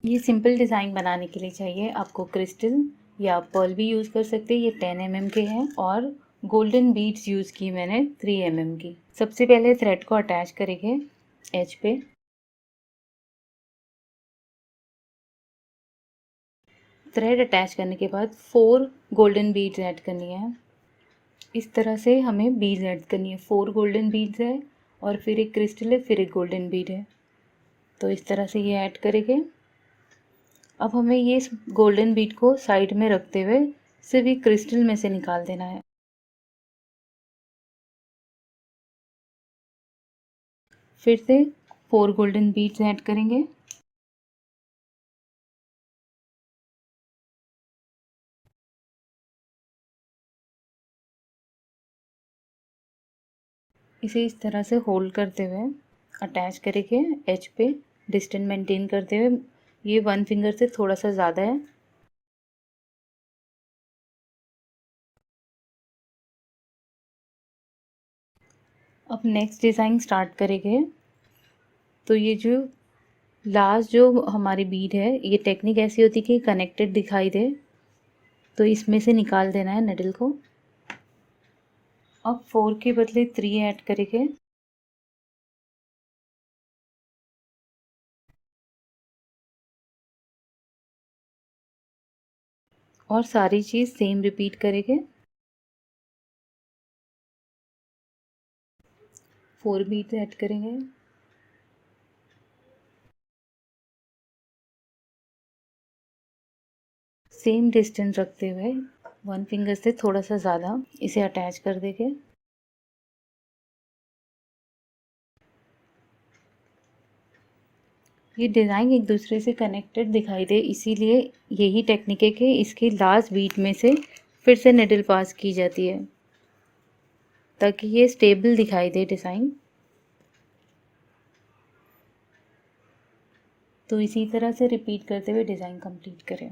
ये simple design बनाने के लिए चाहिए आपको क्रिस्टल या पर्ल भी यूज़ कर सकते हैं। ये 10 mm के हैं और गोल्डन बीड्स यूज़ की मैंने 3 mm की। सबसे पहले थ्रेड को अटैच करेंगे एज पे। थ्रेड अटैच करने के बाद 4 गोल्डन बीड्स ऐड करनी है। इस तरह से हमें बीड्स ऐड करनी है। 4 गोल्डन बीड्स है और फिर एक क्रिस्टल है, फिर एक गोल्डन बीड है। तो इस तरह से ये ऐड करेंगे। अब हमें ये गोल्डन बीड को साइड में रखते हुए सिर्फ ये क्रिस्टल में से निकाल देना है। फिर से 4 गोल्डन बीड्स ऐड करेंगे। इसे इस तरह से होल्ड करते हुए अटैच करेंगे एज पे, डिस्टेंस मेंटेन करते हुए। ये 1 फिंगर से थोड़ा सा ज़्यादा है। अब नेक्स्ट डिज़ाइन स्टार्ट करेंगे। तो ये जो लास्ट जो हमारी बीड है, ये टेक्निक ऐसी होती है कि कनेक्टेड दिखाई दे, तो इसमें से निकाल देना है निडल को। अब 4 के बदले 3 ऐड करेंगे। और सारी चीज़ सेम रिपीट करेंगे। 4 बीट ऐड करेंगे। सेम डिस्टेंस रखते हुए 1 फिंगर से थोड़ा सा ज़्यादा इसे अटैच कर देंगे। ये डिज़ाइन एक दूसरे से कनेक्टेड दिखाई दे, इसीलिए यही टेक्निक है कि इसकी लास्ट बीट में से फिर से निडल पास की जाती है ताकि ये स्टेबल दिखाई दे डिज़ाइन। तो इसी तरह से रिपीट करते हुए डिज़ाइन कंप्लीट करें।